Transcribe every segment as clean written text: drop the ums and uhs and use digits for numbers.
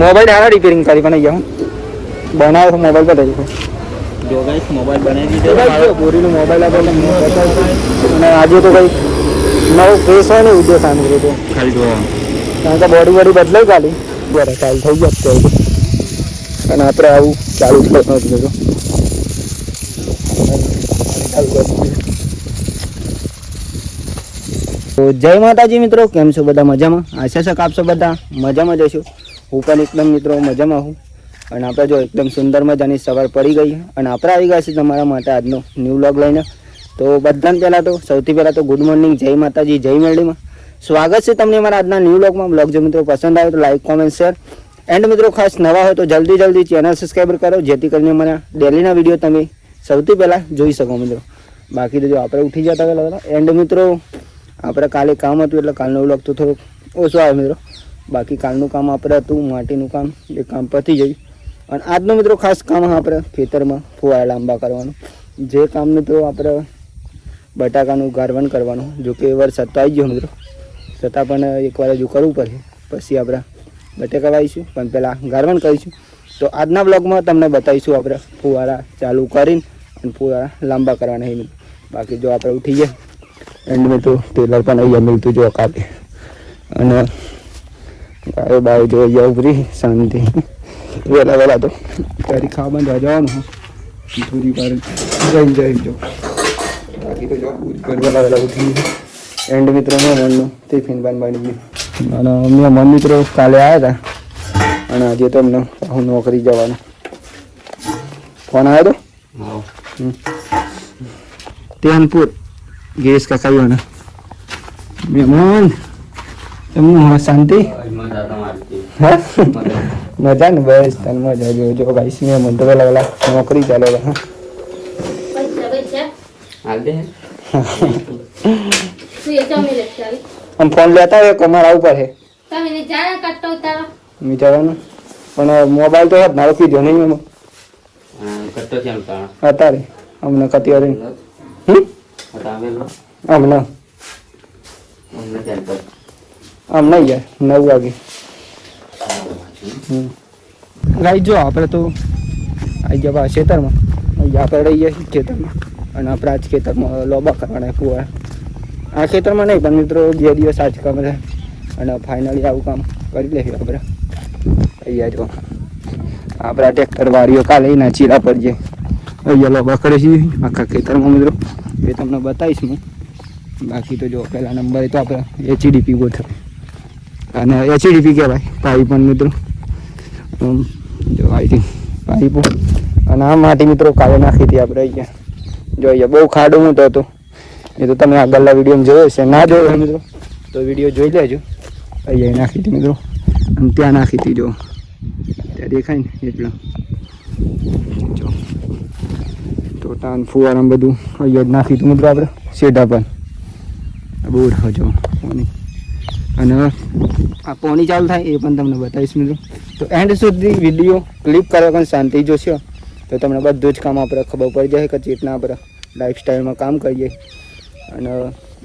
Mobile हारा repairing करी पण गया बनाया मोबाइल पर देखो जो गाइस मोबाइल बनाई दीजिए पूरी मोबाइल आज तो कई नव केस है ने वीडियो सामग्री तो खाली जो કારણ કે બોડી બોડી બદલાઈ ખાલી બરાબર ચાલ થઈ જશે અને આપણે આવું ચાલુ જ કરતો હતો તો જય માતાજી મિત્રો, કેમ છો બધા? મજામાં? આશા છે કે આપ સૌ બધા મજામાં જ હશો. હું પણ એકદમ મિત્રો મજામાં હું. અને આપણે જો એકદમ સુંદર મજાની સવાર પડી ગઈ અને આપણે આવી ગયા છે તમારા માટે આજનો ન્યૂ વ્લોગ લઈને. તો બધાને પહેલાં તો સૌથી પહેલાં તો ગુડ મોર્નિંગ, જય માતાજી, જય મેરડીમાં. સ્વાગત છે તમને અમારા આજના ન્યૂ વ્લોગમાં. વ્લોગ જો મિત્રો પસંદ આવે તો લાઈક, કોમેન્ટ, શેર એન્ડ મિત્રો ખાસ નવા હોય તો જલ્દી ચેનલ સબસ્ક્રાઈબર કરો, જેથી કરીને અમારા ડેલીના વિડીયો તમે સૌથી પહેલાં જોઈ શકો મિત્રો. બાકી તો જો આપણે ઉઠી જતા પહેલાં એન્ડ મિત્રો આપણે કાલે કામ હતું એટલે કાલનો વ્લોગ તો થોડોક ઓછો આવે મિત્રો. બાકી કાલનું કામ આપણે હતું માટીનું કામ, એ કામ પતી ગયું. અને આજનો મિત્રો ખાસ કામ આપણે ખેતરમાં ફુવારા લાંબા કરવાનું. જે કામ મિત્રો આપણે બટાકાનું ગારવણ કરવાનું. જો કે વરસાદ તો આવી ગયો મિત્રો, છતાં પણ એકવાર હજુ કરવું પડે, પછી આપણે બટાકા વાવીશું, પણ પહેલાં ગારવણ કરીશું. તો આજના બ્લોગમાં તમને બતાવીશું આપણે ફુવારા ચાલુ કરીને અને ફુવારા લાંબા કરવાના છે મિત્રો. બાકી જો આપણે ઉઠી ગયા એન્ડ મેં તો ટેલર પણ અહીંયા મિલતું જો કાપે અને ગાયો બાયો જો અહીંયા ઉભરી શાંતિ વહેલા તો તારી ખાવા બંધ જવાનું પૂરી પર જઈ જો. બાકી તો જો પૂરી પર વહેલા ઉઠી એન્ડ મિત્રો મહેમાનનું ટિફિન બની ગયું. અને મહેમાન મિત્રો કાલે આવ્યા હતા અને આજે તો અમને હું નોકરી જવાનું ફોન આવ્યો હતો તેનપુર ગેસ કાકાયો ને મહેમાન એમનું શાંતિ મજા ને બસ તને મજા જો ભાઈ મહેમાન તો પેલા નોકરી ચાલે આમ ફોન લેતા હોય કમારા ઉપર છે જવાનું પણ મોબાઈલ તો હાથ નાખી દો નહીં એમાં અત્યારે અમને કતી વાર આમ નહીં યાર 9 વાગે ગાઈ જો આપણે તો આવી જવા ખેતરમાં આપણે રહી ગયા ખેતરમાં અને આપણે આજ ખેતરમાં લોબા કરવાના ફુવારા. આ ખેતરમાં નહીં પણ મિત્રો 2 દિવસ આજ કામ રહે અને ફાઇનલી આવું કામ કરી લઈએ આપણે. અહીંયા જો આપણા ટ્રેક્ટર વાળીઓ કાલે એના ચીરા પર જે અહીંયા લોબા કરે છે આખા ખેતરમાં મિત્રો, એ તમને બતાવીશ હું. બાકી તો જો પહેલા નંબરે તો આપણે એચડીપી ગોઠવે અને એચડીપી કહેવાય પાઇપ પણ મિત્રો જો આઈ થિંક પાઇપો. અને આ માટી મિત્રો કાલે નાખી હતી આપણે અહીંયા જો અહીંયા બહુ ખાડો મોટો હતો, એ તો તમે આગળના વિડીયોમાં જોયો છે. ના જોયો મિત્રો તો વિડીયો જોઈ લેજો. અહીંયા નાખી હતી મિત્રો અને ત્યાં નાખી હતી જો ત્યાં દેખાય ને એટલો જો ટોટાન ફુવારામાં બધું અહીંયા જ નાખી હતું મિત્રો આપણે શેઢા પર બહુ જો પાણી. અને આ પાણી ચાલુ થાય એ પણ તમને બતાવીશ મિત્રો. તો એન્ડ સુધી વિડીયો ક્લિપ કરવા પણ શાંતિ જોશો તો તમને બધું જ કામ આપણે ખબર પડી જાય કે જેટલા આપણે લાઈફસ્ટાઈલમાં કામ કરીએ. અને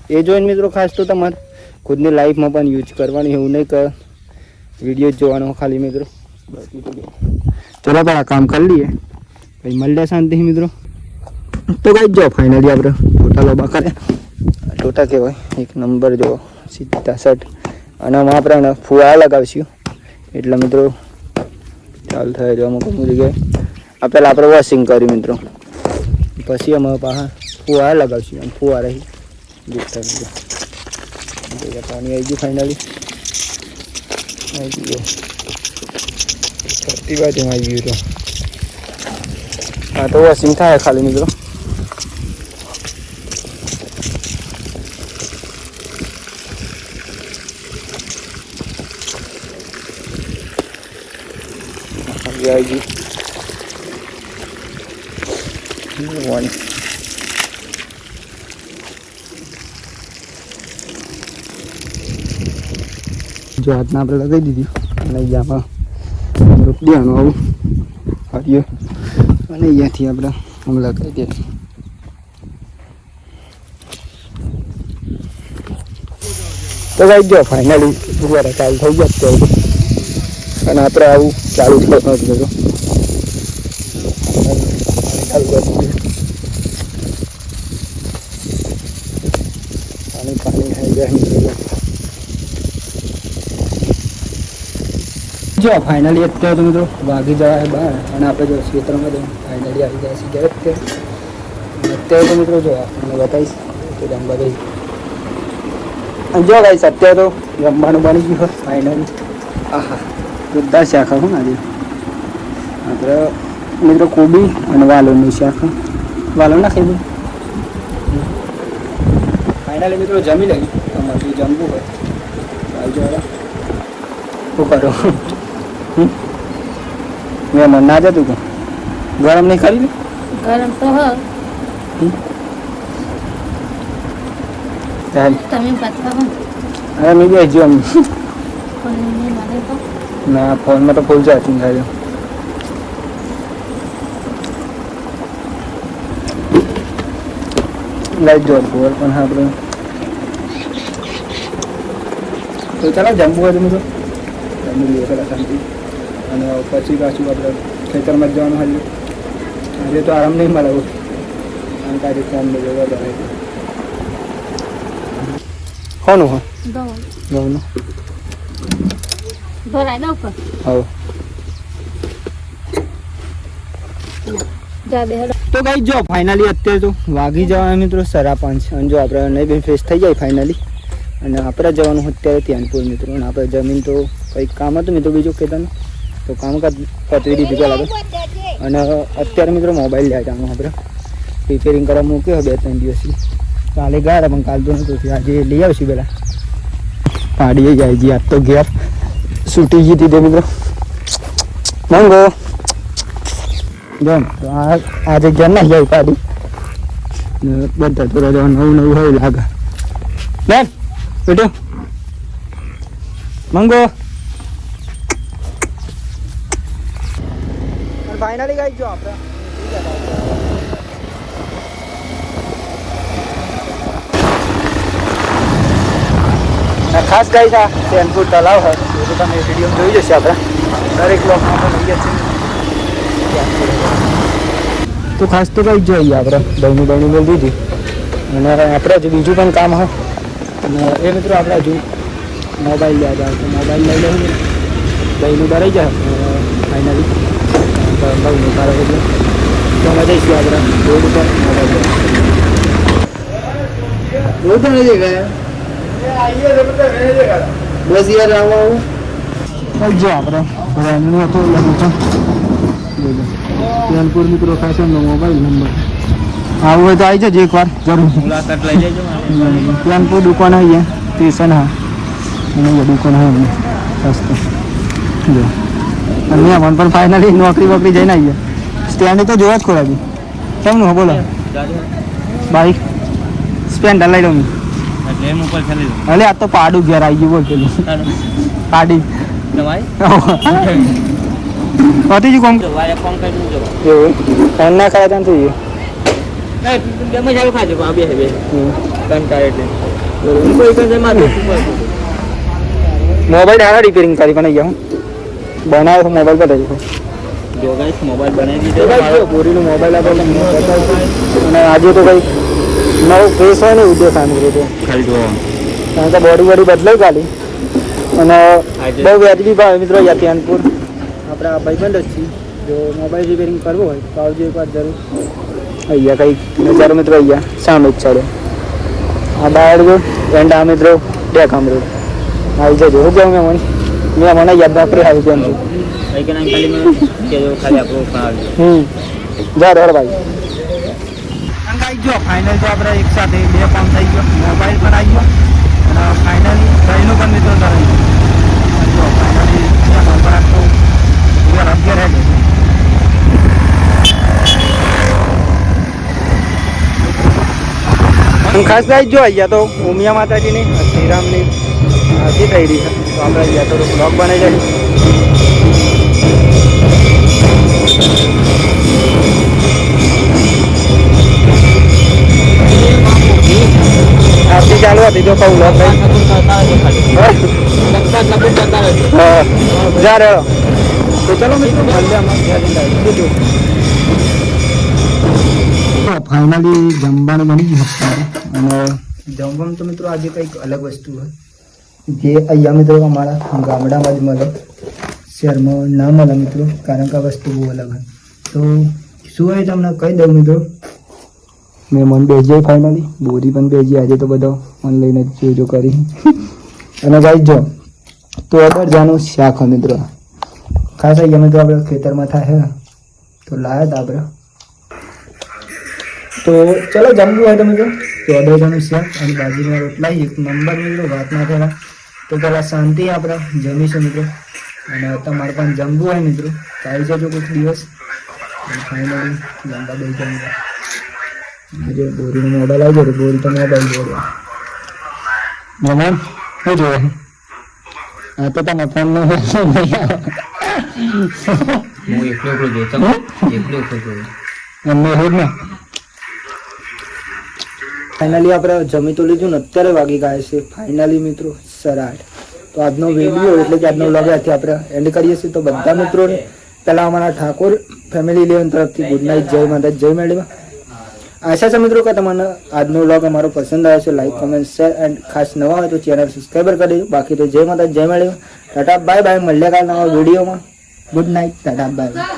એ જોઈને મિત્રો ખાસ તો તમારે ખુદની લાઈફમાં પણ યુઝ કરવાની, એવું નહીં કે વિડીયો જ જોવાનો ખાલી મિત્રો. ચલો પણ આ કામ કરી લઈએ પછી મળ્યા શાંતિ મિત્રો. તો ગાઈ જો ફાઇનલી આપણે ટોટા લોબા કરે, ટોટા કહેવાય એક નંબર જો સીધા શર્ટ. અને આમાં આપણે ફુવારા લગાવીશું એટલે મિત્રો ચાલ થાય જો અમુક જગ્યાએ આ પહેલાં આપણે વોશિંગ કર્યું મિત્રો, પછી અમે પાછા ફુવારા લગાવીશું અને ફુવારા પાણી આવી ગયું ફાઇનલી આવી ગયું છતી બાજુમાં આવી ગયું. તો હા તો વોશિંગ થાય ખાલી મિત્રો. આવી ગયું જો હાથના આપણે લગાવી દીધી અને અહીંયામાં રોટલીનું આવું હરિયો અને અહીંયાથી આપણે આમ લગાવી દઈએ. તો ગાઈ જો ફાઇનલી ફુવારા ચાલુ થઈ ગયા અત્યારે અને આપણે આવું ચાલુ જ કરવાનું હતું બધું ચાલુ કરી પાણી પાણી થઈ જાય જો ફાઇનલી અત્યારે તો મિત્રો વાગી જવાય બહાર અને આપણે જો ક્ષેત્રમાં તો ફાઇનલી આવી જાય છે ઘરે અત્યારે તો મિત્રો જો મને બતાવીશ તો જમવા ગઈ જો ગાઈસ અત્યારે તો જમવાનું બની ગયું ફાઇનલી આહા બધા શાક હું આજે આપણે મિત્રો કોબી અને વાલોનું શાક વાલો ના ખાઈ ફાઇનલી મિત્રો જમી લઈ તમારે જમવું હોય આવજો શું કરો મેં મન ના જતું કે ગરમ નહીં કરી લે ગરમ તો હ તમે પાછા અરે મેં બી હજુ મને તો ના ફોનમાં તો ફૂલ ચાર્જિંગ થાય લાઈટ જોર ફોર પણ હા આપણે તો ચાલો જમવું હોય તો મિત્રો જમી લઈએ પેલા શાંતિ અને પછી પાછું આપણે ખેતરમાં જ જવાનું હાલ આજે તો આરામ નહીં મળે કારણ કે આજે ફોન જોવા જાય કોનું હા ઘઉંનું ભરાય દો પર હવે જા બે તો ગાઈ જો ફાઇનલી અત્યારે તો વાગી જવાના મિત્રો 5:30 અને જો આપણે નહીં બી ફ્રેશ થઈ જાય ફાઇનલી અને આપણે જવાનું અત્યારે ત્યાનપુર મિત્રો અને આપણે જમીન તો કંઈક કામ હતું મિત્રો બીજું ખેતરનું તો કામ પતવી દીધું પહેલાં તો અને અત્યારે મિત્રો મોબાઈલ લ્યા હતા આપણે રિપેરિંગ કરવા મૂક્યો 2-3 દિવસથી કાલે ગયા પણ કાલ તો નહોતું આજે લઈ આવશું પહેલાં પાડીએ જાય જી આજ તો ઘેર છૂટી ગઈ હતી મિત્રો મંગો જેમ તો આજે ઘેર ના જાય પાડી બધા થોડા નવું હોય લાગે બેન બેટો મંગો ફાઇનલી ગાઈ જો આપણે ખાસ ગાઈ છે ચેનપુર તલાવ હોય એ તો તમે વિડીયો જોઈ જશે આપણે દરેક બ્લોકમાં પણ લઈએ છીએ તો ખાસ તો કઈ જોઈએ આપણે બહેનું બોલ દીધી અને આપણે હજુ બીજું પણ કામ હોય અને એ મિત્રો આપણે હજુ મોબાઈલ લ્યા જાય તો મોબાઈલ લઈ લઈએ બહેનું ભરાઈ જાય ફાઇનલી બહુ સારો એટલે તો અમે જઈશું આપણે રોડ ઉપર મોબાઈલ રોડ તો નથી ગયા બસ યાર આવો જો આપણે બહેનું હતો ચેનપુર મિત્રો ખાસ મોબાઈલ નંબર આવું હોય તો આવી જજો એકવાર જરૂર મુલાકાત લઈ જજો ચેનપુર દુકાન આવી સ્ટેશન હા અને દુકાન હોય સસ્તો જો અને મને પણ ફાઇનલી નોકરી વોકરી જઈને આવી સ્ટેન્ડ તો જોવા જ ખોરાકી કેમનું બોલો બાઈક સ્પેન્ડર લઈ લઉં એટલે એમ ઉપર ચાલી દો અલે આ તો પાડું ઘેર આવી ગયું બોલ પેલું પાડી તમારી પતી જ કોમ વાયા ફોન કરી દેજો એવું ફોન ના ખાય ત્યાં થઈ ગમે ચાલુ ખાજો આ બે બે કંટાળ એટલે કોઈ કંઈ મારું મોબાઈલ હારા રિપેરિંગ કરી પણ ગયા હું બનાવ્યો તો મોબાઈલ પર રહ્યો જો ગાઈસ મોબાઈલ બનાવી દીધો પૂરીનો મોબાઈલ આપણે અને આજે તો કંઈ નવો ફેસ હોય ને ઉદ્યોગ સાંભળ્યો તો ખાલી જો કારણ કે બોડી બદલાઈ ખાલી અને બહુ વ્યાજબી ભાવે મિત્રો યાત્યાનપુર આપણા ભાઈબંધ જ છીએ જો મોબાઈલ રિપેરિંગ કરવું હોય તો આવજો એકવાર જરૂર અહીંયા કંઈક નજારો મિત્રો અહીંયા સામે જ ચાલે આ ડાયર રોડ એન્ડ આ મિત્રો ડેકામ રોડ આવી જજો હું કેવું મેં મને યાદ વાપરી આવી કેમ કઈ કે નામ ખાલી મને કે જો ખાલી આપણો ફાળ જા રોડ ભાઈ ગાઈ જો ફાઇનલ તો આપણે એક સાથે 2 કામ થઈ ગયો મોબાઈલ પણ આવી ગયો અને ફાઇનલી ભાઈનું પણ મિત્રો ધરાઈ ગયો ફાઇનલી કોન્ટ્રાક્ટ તો યાર અત્યારે ખાસ ગાઈ જો અહીંયા તો ઉમિયા માતાજીની શ્રીરામની આરતી થઈ રહી છે તો આપણે અહીંયા થોડું બ્લોગ બનાવી જાય આરતી ચાલુ હતી તો કહું લો ભાઈ હા જા રહ્યો તો ચલો મિત્રો મળીએ આમાં ફાઇનલી જમવાનું બની ગયું અને જમવાનું તો મિત્રો આજે કંઈક અલગ વસ્તુ હોય જે અહીંયા મિત્રો અમારા ગામડામાં જ મળે શહેરમાં ના મળે મિત્રો કારણ કે આ વસ્તુ બહુ અલગ હોય તો શું હોય તમને કહી દઉં મિત્રો મહેમાન બેસી ફાઇનલી બોરી પણ બેસી આજે તો બધા ઓનલાઈન જ જોજો કરી અને ભાઈ જો તો અદરજાનું શાક હોય મિત્રો ખાસ અહીંયા મિત્રો આપણે ખેતરમાં થાય તો લાયા હતા આપણે તો ચલો જમવું હોય તો મિત્રો તો અદરજાનું શાક અને બાજરીના રોટલા એક નંબર મિત્રો વાત ના થયા તો પહેલાં શાંતિ આપણે જમીશું મિત્રો અને તમારે પણ જમવું હોય મિત્રો તો આવી જજો કોઈક દિવસ ફાઇનલી જમવા દઈ જાય આજે બોરીનું મોડલ આવી જાય બોરી તો મોબાઈલ જોડે મહેમાન શું જોવે હા તો તમે ફોન નો એમને હોત ને ફાઇનલી આપણે જમી તો લીધું ને અત્યારે વાગી ગયા છે ફાઇનલી મિત્રો 8:30 તો આજનો વિડીયો એટલે કે આજનો વ્લોગ આથી આપણે એન્ડ કરીએ છીએ તો બધા મિત્રોને પહેલાં અમારા ઠાકોર ફેમિલી 11 તરફથી ગુડ નાઇટ જય માતા જય મેળવા આશા છે મિત્રો કે તમને આજનો વ્લોગ અમારો પસંદ આવ્યો છે લાઈક કોમેન્ટ શેર એન્ડ ખાસ નવા હોય તો ચેનલ સબસ્ક્રાઈબર કરી દેજો બાકી તો જય માતા જય મેળવા ટાટા બાય બાય મળ્યા કાલ નવા વિડીયોમાં ગુડ નાઇટ ટાટા બાય